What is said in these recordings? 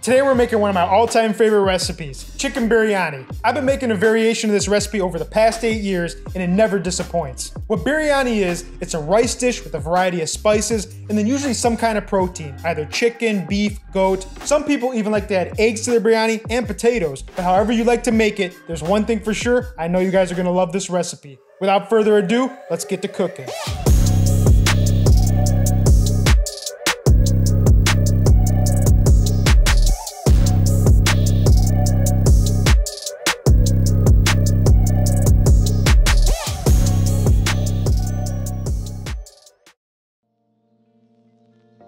Today we're making one of my all-time favorite recipes, chicken biryani. I've been making a variation of this recipe over the past 8 years and it never disappoints. What biryani is, it's a rice dish with a variety of spices and then usually some kind of protein, either chicken, beef, goat. Some people even like to add eggs to their biryani and potatoes, but however you like to make it, there's one thing for sure, I know you guys are gonna love this recipe. Without further ado, let's get to cooking.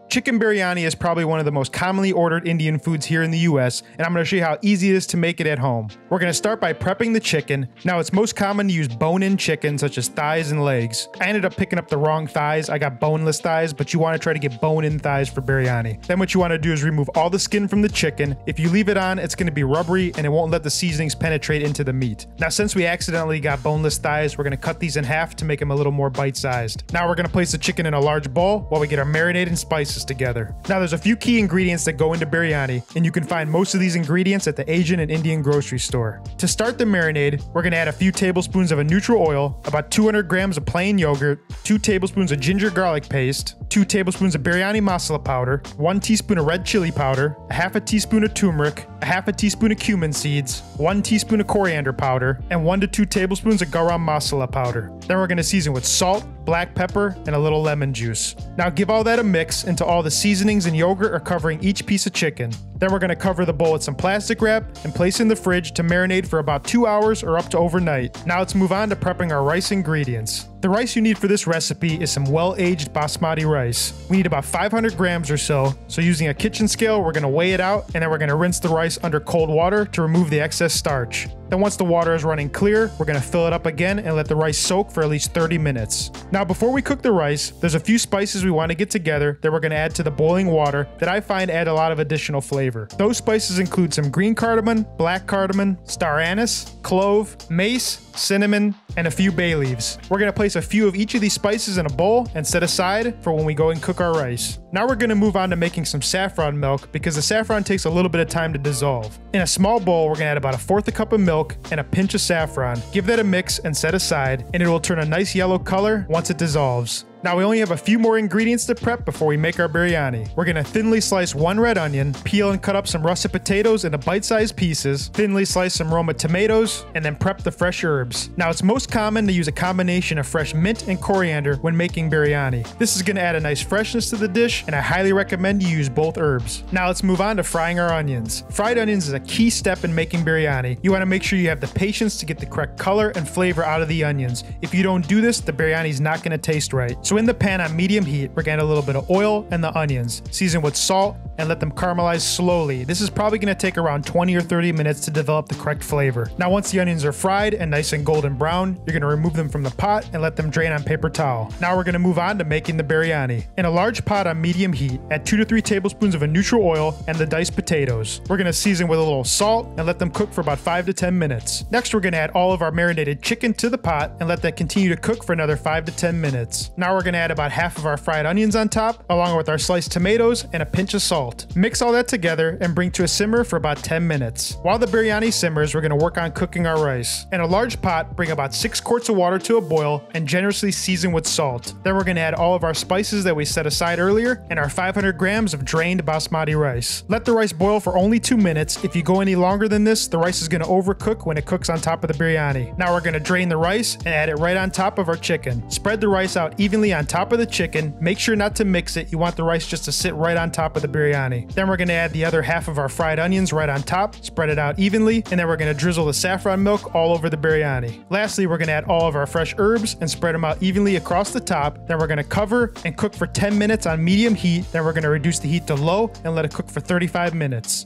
Chicken biryani is probably one of the most commonly ordered Indian foods here in the US, and I'm going to show you how easy it is to make it at home. We're going to start by prepping the chicken. Now it's most common to use bone-in chicken such as thighs and legs. I ended up picking up the wrong thighs. I got boneless thighs, but you want to try to get bone-in thighs for biryani. Then what you want to do is remove all the skin from the chicken. If you leave it on, it's going to be rubbery and it won't let the seasonings penetrate into the meat. Now since we accidentally got boneless thighs, we're going to cut these in half to make them a little more bite-sized. Now we're going to place the chicken in a large bowl while we get our marinade and spices together. Now there's a few key ingredients that go into biryani, and you can find most of these ingredients at the Asian and Indian grocery store. To start the marinade, we're going to add a few tablespoons of a neutral oil, about 200 grams of plain yogurt, 2 tablespoons of ginger garlic paste, 2 tablespoons of biryani masala powder, 1 teaspoon of red chili powder, a half a teaspoon of turmeric, a half a teaspoon of cumin seeds, 1 teaspoon of coriander powder, and 1 to 2 tablespoons of garam masala powder. Then we're going to season with salt, black pepper, and a little lemon juice. Now give all that a mix until all the seasonings and yogurt are covering each piece of chicken. Then we're going to cover the bowl with some plastic wrap and place in the fridge to marinate for about 2 hours or up to overnight. Now let's move on to prepping our rice ingredients. The rice you need for this recipe is some well-aged basmati rice. We need about 500 grams or so using a kitchen scale, we're going to weigh it out and then we're going to rinse the rice under cold water to remove the excess starch. Then once the water is running clear, we're going to fill it up again and let the rice soak for at least 30 minutes. Now before we cook the rice, there's a few spices we want to get together that we're going to add to the boiling water that I find add a lot of additional flavor. Those spices include some green cardamom, black cardamom, star anise, clove, mace, cinnamon, and a few bay leaves. We're going to place a few of each of these spices in a bowl and set aside for when we go and cook our rice. Now we're going to move on to making some saffron milk because the saffron takes a little bit of time to dissolve. In a small bowl, we're going to add about 1/4 cup of milk and a pinch of saffron. Give that a mix and set aside, and it will turn a nice yellow color once it dissolves. Now we only have a few more ingredients to prep before we make our biryani. We're going to thinly slice 1 red onion, peel and cut up some russet potatoes into bite-sized pieces, thinly slice some Roma tomatoes, and then prep the fresh herbs. Now it's most common to use a combination of fresh mint and coriander when making biryani. This is going to add a nice freshness to the dish, and I highly recommend you use both herbs. Now let's move on to frying our onions. Fried onions is a key step in making biryani. You want to make sure you have the patience to get the correct color and flavor out of the onions. If you don't do this, the biryani is not going to taste right. So in the pan on medium heat, we're going to add a little bit of oil and the onions. Season with salt and let them caramelize slowly. This is probably going to take around 20 or 30 minutes to develop the correct flavor. Now once the onions are fried and nice and golden brown, you're going to remove them from the pot and let them drain on paper towel. Now we're going to move on to making the biryani. In a large pot on medium heat, add 2 to 3 tablespoons of a neutral oil and the diced potatoes. We're going to season with a little salt and let them cook for about 5 to 10 minutes. Next we're going to add all of our marinated chicken to the pot and let that continue to cook for another 5 to 10 minutes. Now we're going to add about half of our fried onions on top, along with our sliced tomatoes and a pinch of salt. Mix all that together and bring to a simmer for about 10 minutes. While the biryani simmers, we're going to work on cooking our rice. In a large pot, bring about 6 quarts of water to a boil and generously season with salt. Then we're going to add all of our spices that we set aside earlier and our 500 grams of drained basmati rice. Let the rice boil for only 2 minutes. If you go any longer than this, the rice is going to overcook when it cooks on top of the biryani. Now we're going to drain the rice and add it right on top of our chicken. Spread the rice out evenly on top of the chicken. Make sure not to mix it. You want the rice just to sit right on top of the biryani. Then we're going to add the other half of our fried onions right on top, spread it out evenly, and then we're going to drizzle the saffron milk all over the biryani. Lastly, we're going to add all of our fresh herbs and spread them out evenly across the top. Then we're going to cover and cook for 10 minutes on medium heat. Then we're going to reduce the heat to low and let it cook for 35 minutes.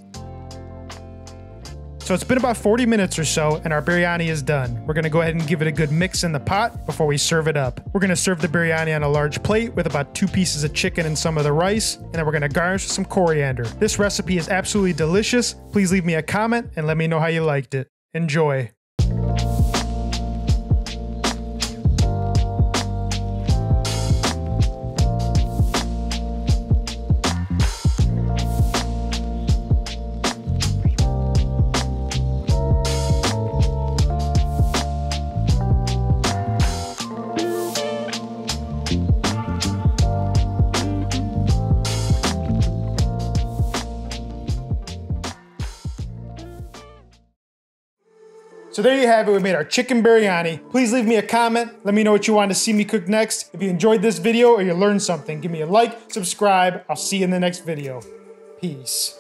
So it's been about 40 minutes or so and our biryani is done. We're going to go ahead and give it a good mix in the pot before we serve it up. We're going to serve the biryani on a large plate with about 2 pieces of chicken and some of the rice, and then we're going to garnish with some coriander. This recipe is absolutely delicious. Please leave me a comment and let me know how you liked it. Enjoy. So there you have it, we made our chicken biryani. Please leave me a comment, let me know what you want to see me cook next. If you enjoyed this video or you learned something, give me a like, subscribe, I'll see you in the next video. Peace.